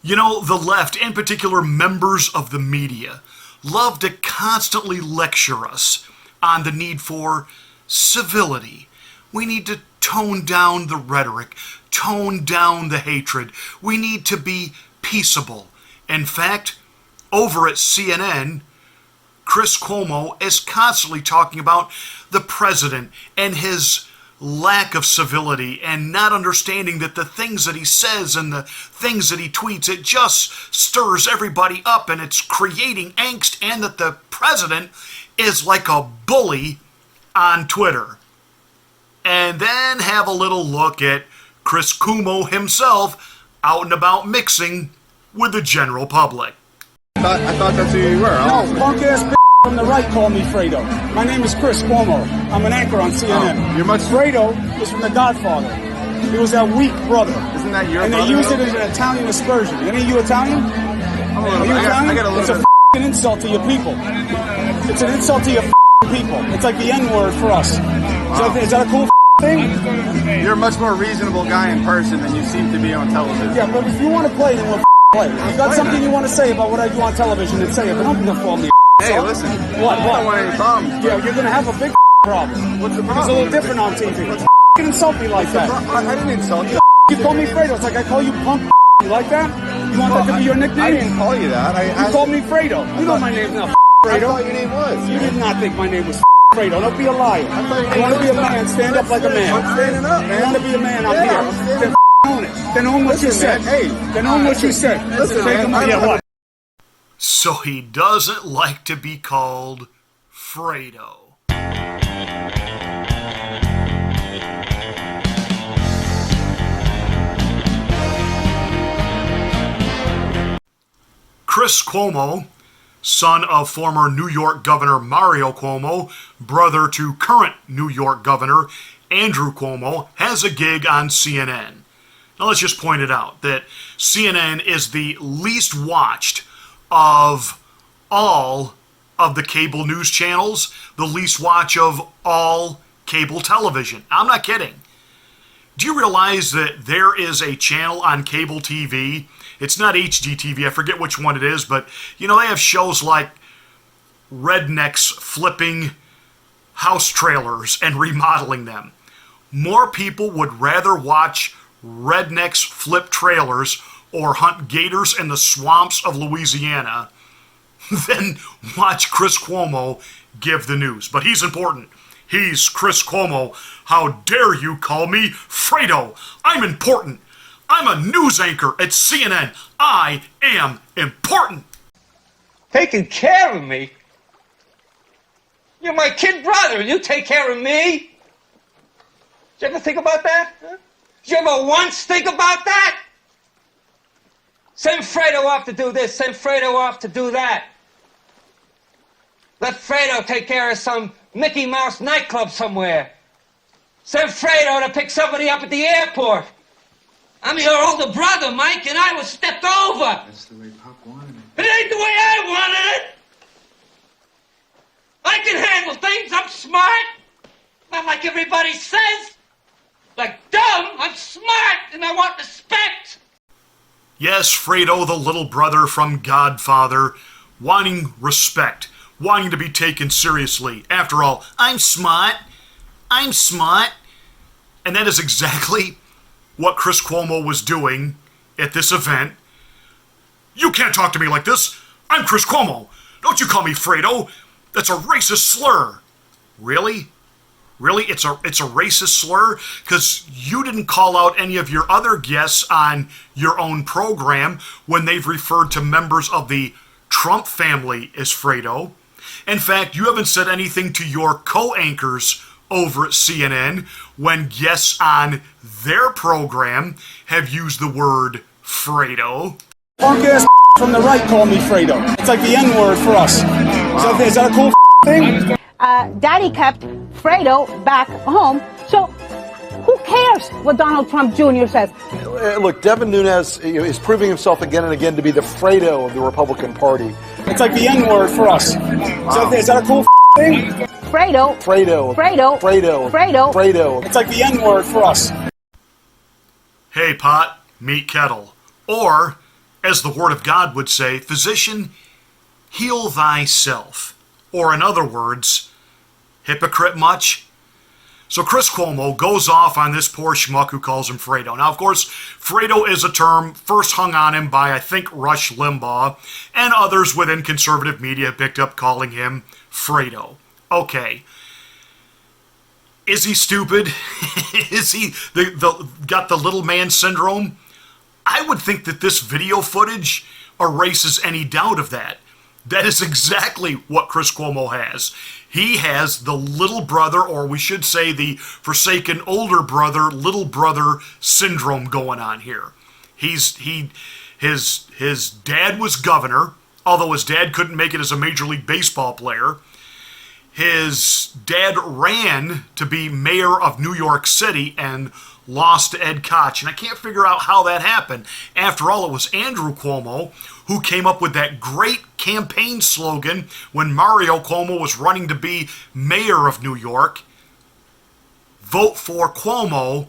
You know, the left, in particular members of the media, love to constantly lecture us on the need for civility. We need to tone down the rhetoric, tone down the hatred. We need to be peaceable. In fact, over at CNN, Chris Cuomo is constantly talking about the president and his lack of civility and not understanding that the things that he says and the things that he tweets, it just stirs everybody up and it's creating angst, and that the president is like a bully on Twitter. And then have a little look at Chris Cuomo himself out and about mixing with the general public. I thought that's who you were. No, punk-ass bitch from the right called me Fredo. My name is Chris Cuomo. I'm an anchor on CNN. You're much... Fredo is from The Godfather. He was that weak brother. Isn't that your And brother? they use it as an Italian aspersion. Any of you Italian? Are you Italian? I got a little it's bit. An insult to your people. It's an insult to your people. It's like the N-word for us. Is that a cool thing? You're a much more reasonable guy in person than you seem to be on television. Yeah, but if you want to play, then we'll play. If you got something you want to say about what I do on television, then say it. But don't perform me. Hey, listen. What? I don't want any problems. Yeah, you're gonna have a big problem. What's the It's a problem? little different on TV. Don't insult me like that. I didn't insult you. You call me Fredo. It's like I call you punk. You like that? You want that to be your nickname? I didn't call you that. You called me Fredo. You know my name's not I Fredo. thought your name was. You did not think my name was Fredo. Don't be a liar. thought your You want to name be a was- man? Stand up like a man. I'm standing up, man. You want to be a man? I'm Yeah, here. I'm standing Then own it. Then own what you Listen, said. man, hey. Then own what you said. Listen, man, Yeah, what? So he doesn't like to be called Fredo. Chris Cuomo, son of former New York Governor Mario Cuomo, brother to current New York Governor Andrew Cuomo, has a gig on CNN. Now let's just point it out that CNN is the least watched of all of the cable news channels, the least watch of all cable television. I'm not kidding. Do you realize that there is a channel on cable TV? It's not HGTV, I forget which one it is, but you know, they have shows like rednecks flipping house trailers and remodeling them. More people would rather watch rednecks flip trailers or hunt gators in the swamps of Louisiana than watch Chris Cuomo give the news. But he's important. He's Chris Cuomo. How dare you call me Fredo? I'm important. I'm a news anchor at CNN. I am important. Taking care of me? You're my kid brother and you take care of me? Did you ever think about that? Huh? Did you ever once think about that? Send Fredo off to do this, send Fredo off to do that. Let Fredo take care of some Mickey Mouse nightclub somewhere. Send Fredo to pick somebody up at the airport. I'm your older brother, Mike, and I was stepped over. That's the way Pop wanted it. It ain't the way I wanted it. I can handle things. I'm smart. Not like everybody says. Like dumb. I'm smart, and I want respect. Yes, Fredo, the little brother from Godfather, wanting respect, wanting to be taken seriously. After all, I'm smart. I'm smart. And that is exactly what Chris Cuomo was doing at this event. You can't talk to me like this. I'm Chris Cuomo. Don't you call me Fredo. That's a racist slur. Really? Really? It's a racist slur? Because you didn't call out any of your other guests on your own program when they've referred to members of the Trump family as Fredo. In fact, you haven't said anything to your co-anchors over at CNN when guests on their program have used the word Fredo. Punk-ass from the right call me Fredo. It's like the N-word for us. Is that a cool thing? Daddy kept Fredo back home, so who cares what Donald Trump Jr. says? Look, Devin Nunes is proving himself again and again to be the Fredo of the Republican Party. It's like the N-word for us. Is that a cool thing? Fredo. Fredo. Fredo. Fredo. Fredo. Fredo. It's like the N-word for us. Hey, pot, meet kettle. Or, as the Word of God would say, physician, heal thyself. Or in other words, hypocrite much? So Chris Cuomo goes off on this poor schmuck who calls him Fredo. Now, of course, Fredo is a term first hung on him by, I think, Rush Limbaugh, and others within conservative media picked up calling him Fredo. Okay. Is he stupid? Is he got the little man syndrome? I would think that this video footage erases any doubt of that. That is exactly what Chris Cuomo has. He has the little brother, or we should say the forsaken older brother, little brother syndrome going on here. His dad was governor, although his dad couldn't make it as a Major League Baseball player. His dad ran to be mayor of New York City and lost to Ed Koch. And I can't figure out how that happened. After all, it was Andrew Cuomo who came up with that great campaign slogan when Mario Cuomo was running to be mayor of New York. Vote for Cuomo,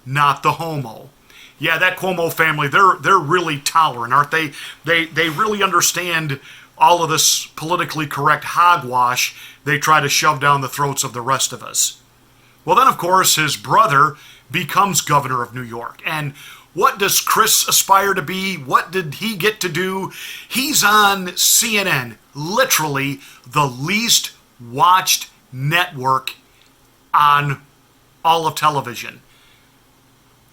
not the homo. Yeah, that Cuomo family, they're really tolerant, aren't they? They really understand all of this politically correct hogwash they try to shove down the throats of the rest of us. Well, then, of course, his brother becomes governor of New York. And what does Chris aspire to be? What did he get to do? He's on CNN, literally the least watched network on all of television.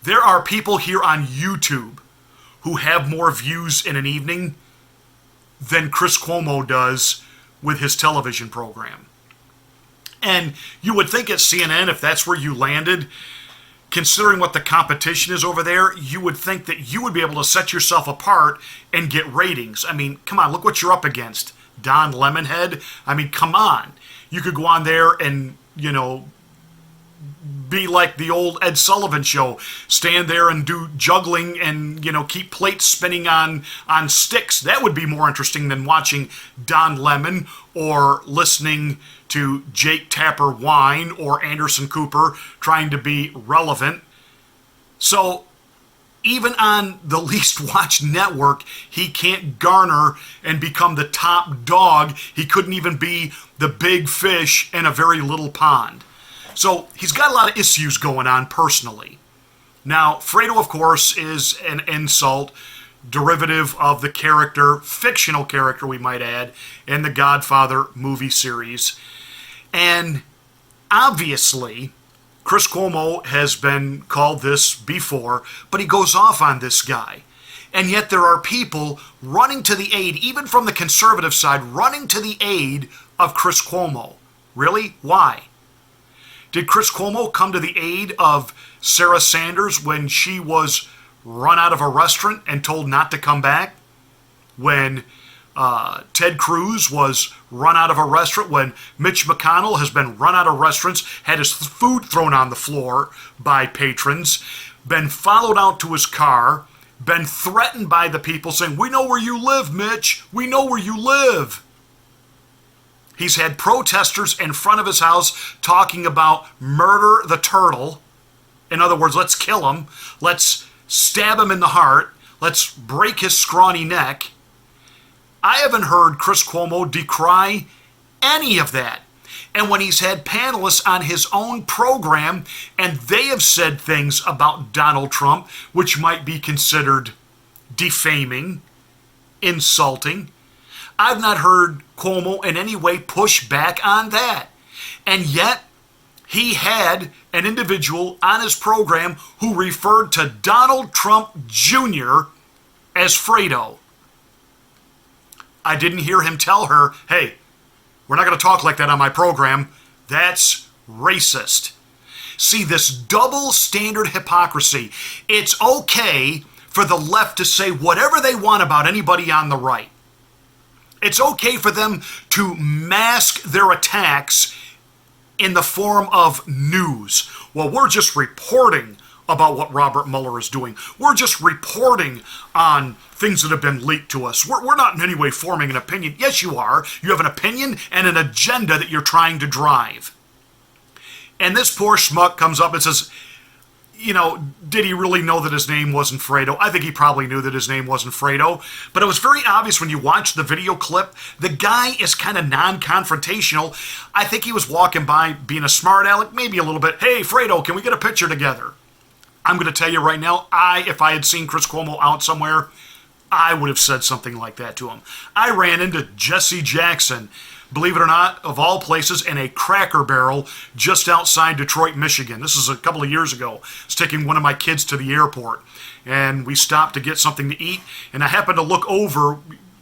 There are people here on YouTube who have more views in an evening than Chris Cuomo does with his television program. And you would think at CNN, if that's where you landed, considering what the competition is over there, you would think that you would be able to set yourself apart and get ratings. I mean, come on, look what you're up against. Don Lemonhead. I mean, come on. You could go on there and, be like the old Ed Sullivan show. Stand there and do juggling and, keep plates spinning on sticks. That would be more interesting than watching Don Lemon or listening to Jake Tapper whine or Anderson Cooper trying to be relevant. So even on the least watched network, he can't garner and become the top dog. He couldn't even be the big fish in a very little pond. So he's got a lot of issues going on personally. Now, Fredo, of course, is an insult, derivative of the character, fictional character we might add, in the Godfather movie series. And obviously, Chris Cuomo has been called this before, but he goes off on this guy. And yet there are people running to the aid, even from the conservative side, running to the aid of Chris Cuomo. Really? Why? Did Chris Cuomo come to the aid of Sarah Sanders when she was run out of a restaurant and told not to come back? When Ted Cruz was run out of a restaurant? When Mitch McConnell has been run out of restaurants, had his food thrown on the floor by patrons, been followed out to his car, been threatened by the people saying, "We know where you live, Mitch. We know where you live." He's had protesters in front of his house talking about murder the turtle. In other words, let's kill him. Let's stab him in the heart. Let's break his scrawny neck. I haven't heard Chris Cuomo decry any of that. And when he's had panelists on his own program and they have said things about Donald Trump which might be considered defaming, insulting, I've not heard Cuomo in any way push back on that. And yet, he had an individual on his program who referred to Donald Trump Jr. as Fredo. I didn't hear him tell her, "Hey, we're not going to talk like that on my program. That's racist." See, this double standard hypocrisy. It's okay for the left to say whatever they want about anybody on the right. It's okay for them to mask their attacks in the form of news. Well, we're just reporting about what Robert Mueller is doing. We're just reporting on things that have been leaked to us. We're not in any way forming an opinion. Yes, you are. You have an opinion and an agenda that you're trying to drive. And this poor schmuck comes up and says, did he really know that his name wasn't Fredo? I think he probably knew that his name wasn't Fredo, but it was very obvious when you watch the video clip. The guy is kind of non-confrontational. I think he was walking by being a smart aleck, maybe a little bit. Hey, Fredo, can we get a picture together? I'm going to tell you right now, if I had seen Chris Cuomo out somewhere, I would have said something like that to him. I ran into Jesse Jackson, believe it or not, of all places, in a Cracker Barrel just outside Detroit, Michigan. This is a couple of years ago. I was taking one of my kids to the airport, and we stopped to get something to eat, and I happened to look over.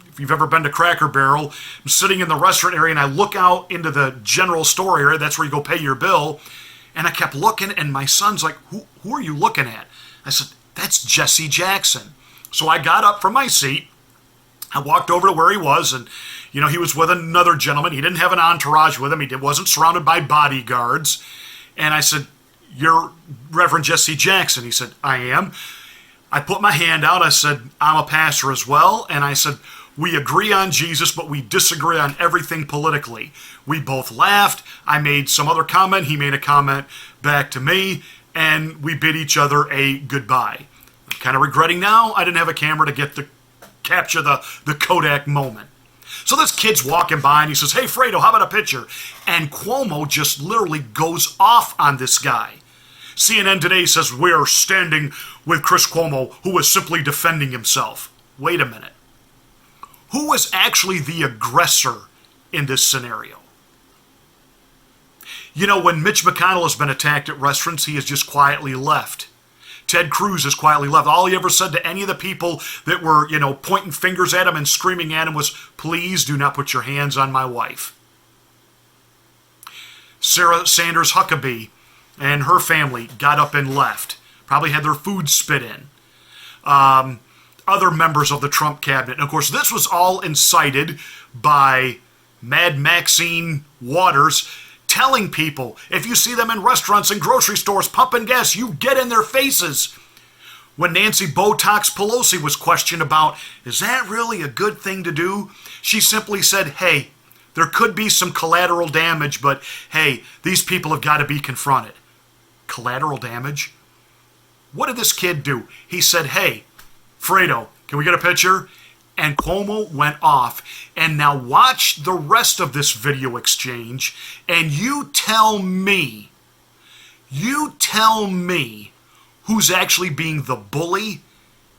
If you've ever been to Cracker Barrel, I'm sitting in the restaurant area, and I look out into the general store area. That's where you go pay your bill, and I kept looking, and my son's like, who are you looking at? I said, that's Jesse Jackson. So I got up from my seat. I walked over to where he was, and, he was with another gentleman. He didn't have an entourage with him. He wasn't surrounded by bodyguards. And I said, you're Reverend Jesse Jackson. He said, I am. I put my hand out. I said, I'm a pastor as well. And I said, we agree on Jesus, but we disagree on everything politically. We both laughed. I made some other comment. He made a comment back to me, and we bid each other a goodbye. I'm kind of regretting now I didn't have a camera to capture the Kodak moment. So this kid's walking by and he says, hey, Fredo, how about a picture? And Cuomo just literally goes off on this guy. CNN Today says, we're standing with Chris Cuomo, who is simply defending himself. Wait a minute. Who was actually the aggressor in this scenario? When Mitch McConnell has been attacked at restaurants, he has just quietly left. Ted Cruz has quietly left. All he ever said to any of the people that were, pointing fingers at him and screaming at him was, please do not put your hands on my wife. Sarah Sanders Huckabee and her family got up and left. Probably had their food spit in. Other members of the Trump cabinet. And of course, this was all incited by Mad Maxine Waters telling people, if you see them in restaurants and grocery stores pumping gas, you get in their faces. When Nancy Botox Pelosi was questioned about, is that really a good thing to do? She simply said, hey, there could be some collateral damage, but hey, these people have got to be confronted. Collateral damage? What did this kid do? He said, hey, Fredo, can we get a picture? And Cuomo went off. And now watch the rest of this video exchange, and you tell me who's actually being the bully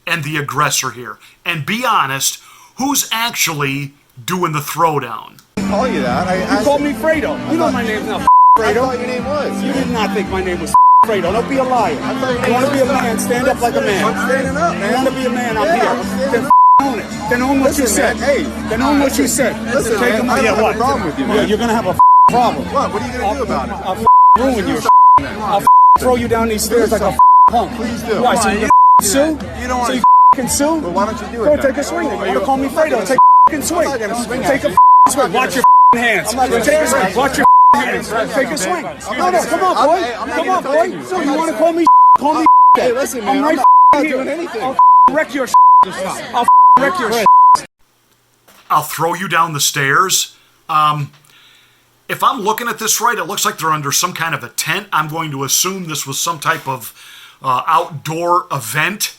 and the aggressor here. And be honest, who's actually doing the throwdown? I call you that. You called me Fredo. You know my name's not I Fredo. thought your name was. You did not think my name was Fredo. Don't be a liar. You want to be a man, stand up like a man. I'm standing up, man. You want to be a man, I'm here. Then own it. Then own what you said. Hey. Then own what you said. Listen, man, I don't have a problem with you, man. Yeah, you're going to have a problem. What? What are you going to do about it? I'll ruin you. I'll throw you down these stairs like a punk. Please do. Why, so you can sue? You don't want So to. you can sue? Well, why don't you do it Go then? take a swing. You want to call me Fredo? Take a swing. I'm not gonna swing Take at a you. swing. Watch your hands. I'm not gonna Take a swing. swing. Watch your hands. Take a swing. No, come on, boy. I'm not Come on, gonna fight boy. you. So you want to call me? Call me. Hey, listen, man. I'm I'm right not here. doing anything. I'll wreck your. I'll wreck your. I'll throw you down the stairs. If I'm looking at this right, it looks like they're under some kind of a tent. I'm going to assume this was some type of outdoor event.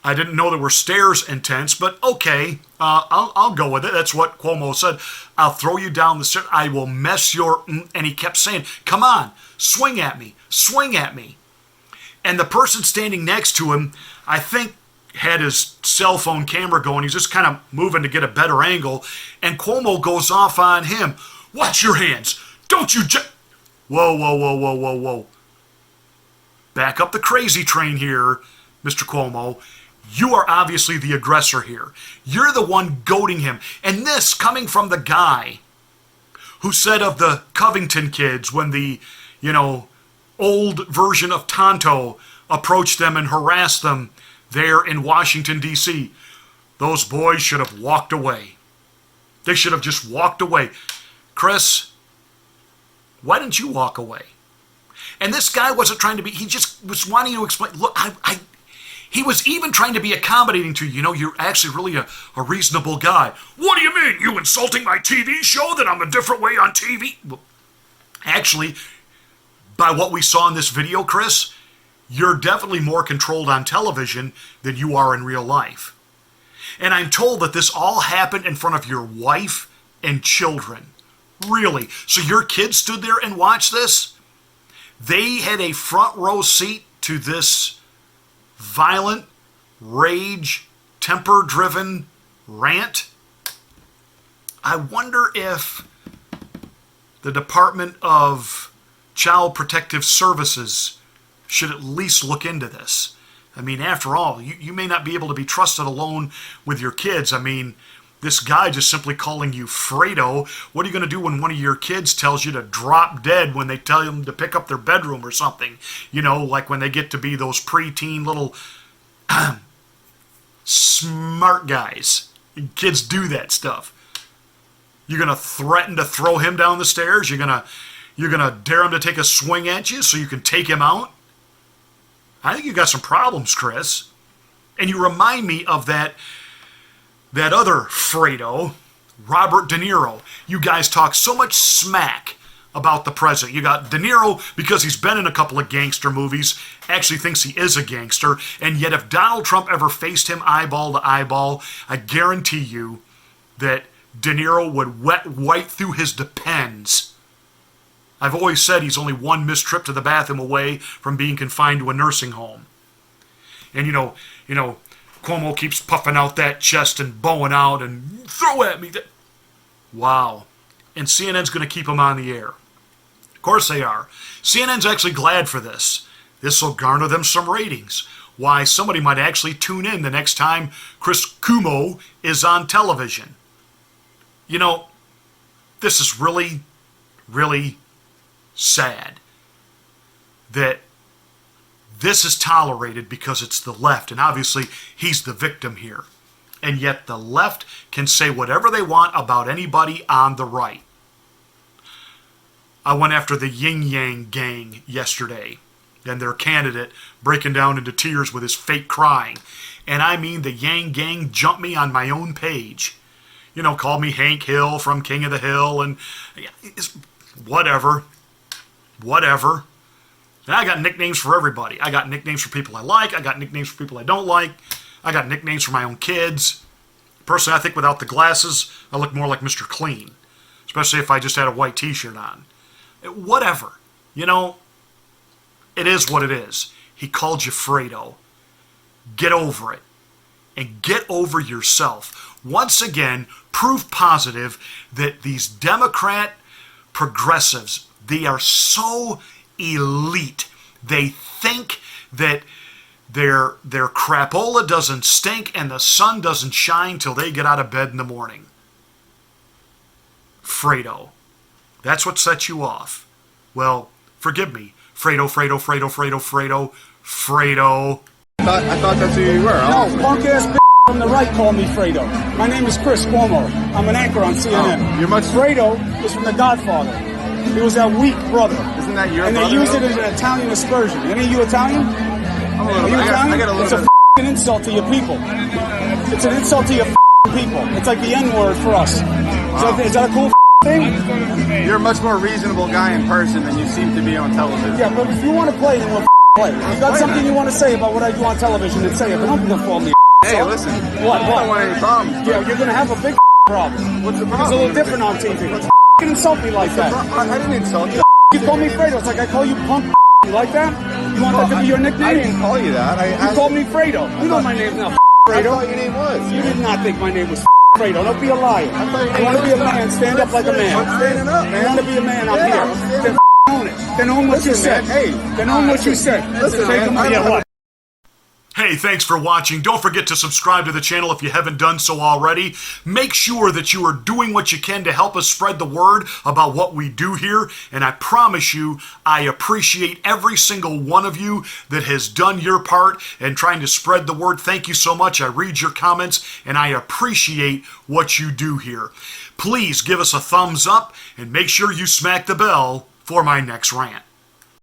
I didn't know there were stairs and tents, but okay, I'll go with it. That's what Cuomo said. I'll throw you down the stairs. I will mess your... And he kept saying, come on, swing at me, swing at me. And the person standing next to him, I think, had his cell phone camera going. He's just kind of moving to get a better angle. And Cuomo goes off on him. Watch your hands. Don't you Whoa, whoa, whoa, whoa, whoa, whoa. Back up the crazy train here, Mr. Cuomo. You are obviously the aggressor here. You're the one goading him. And this coming from the guy who said of the Covington kids when the, old version of Tonto approached them and harassed them there in Washington, D.C. Those boys should have walked away. They should have just walked away. Chris, why didn't you walk away? And this guy wasn't trying to be, he just was wanting to explain, look, he was even trying to be accommodating to you. You're actually really a reasonable guy. What do you mean? You insulting my TV show that I'm a different way on TV? Well, actually, by what we saw in this video, Chris, you're definitely more controlled on television than you are in real life. And I'm told that this all happened in front of your wife and children. Really? So your kids stood there and watched this? They had a front row seat to this violent, rage, temper-driven rant? I wonder if the Department of Child Protective Services should at least look into this. I mean, after all, you may not be able to be trusted alone with your kids. I mean, this guy just simply calling you Fredo. What are you going to do when one of your kids tells you to drop dead when they tell them to pick up their bedroom or something? You know, like when they get to be those preteen little smart guys. Kids do that stuff. You're going to threaten to throw him down the stairs? You're going to dare him to take a swing at you so you can take him out? I think you got some problems, Chris. And you remind me of that other Fredo, Robert De Niro. You guys talk so much smack about the president. You got De Niro, because he's been in a couple of gangster movies, actually thinks he is a gangster. And yet if Donald Trump ever faced him eyeball to eyeball, I guarantee you that De Niro would wet right through his depends. I've always said he's only one missed trip to the bathroom away from being confined to a nursing home. And you know, Cuomo keeps puffing out that chest and bowing out and throw at me. Wow. And CNN's going to keep him on the air. Of course they are. CNN's actually glad for this. This will garner them some ratings. Why, somebody might actually tune in the next time Chris Cuomo is on television. You know, this is really, really sad that this is tolerated because it's the left, and obviously he's the victim here. And yet the left can say whatever they want about anybody on the right. I went after the Yin Yang gang yesterday, and their candidate breaking down into tears with his fake crying. And I mean, the Yang gang jumped me on my own page. You know, called me Hank Hill from King of the Hill, and whatever. And I got nicknames for everybody. I got nicknames for people I like. I got nicknames for people I don't like. I got nicknames for my own kids. Personally, I think without the glasses, I look more like Mr. Clean. Especially if I just had a white t-shirt on. Whatever. You know, it is what it is. He called you Fredo. Get over it. And get over yourself. Once again, proof positive that these Democrat progressives, they are so elite. They think that their crapola doesn't stink and the sun doesn't shine till they get out of bed in the morning. Fredo. That's what sets you off. Well, forgive me. Fredo. I thought that's who you were. No, punk ass bitch from the right called me Fredo. My name is Chris Cuomo. I'm an anchor on CNN. You're much... Fredo is from The Godfather. He was that weak brother. Isn't that your And they brother, used it though? as an Italian aspersion. Any of you Italian? I'm a little, Are you Italian? I got a little It's a bit. f***ing insult to your people. It's an insult to your f***ing people. It's like the N-word for us. Is that a cool thing? You're a much more reasonable guy in person than you seem to be on television. Yeah, but if you want to play, then we'll play. If you got something you want to say about what I do on television, then say it. But don't call me Hey, listen. What? I don't want any problems. Yeah, you're going to have a big problem. What's the It's a problem? little different on TV. What's You insult me like that. I didn't insult you. You call me Fredo. It's like I call you punk. You like that? You want that to be your nickname? I didn't call you that. You called me Fredo. You know my name's not I thought Fredo. your name was. You did not think my name was Fredo. Don't be a liar. thought your You want to name be a was- man, stand up like a man. I'm standing up, man. You want to be a man, I'm Yeah, here. I'm standing Then own it. Then own what you Listen, said. man, hey. Then own what you said. Listen, Take man, them- I yeah, don't- what? Hey, thanks for watching. Don't forget to subscribe to the channel if you haven't done so already. Make sure that you are doing what you can to help us spread the word about what we do here. And I promise you, I appreciate every single one of you that has done your part in trying to spread the word. Thank you so much. I read your comments and I appreciate what you do here. Please give us a thumbs up and make sure you smack the bell for my next rant.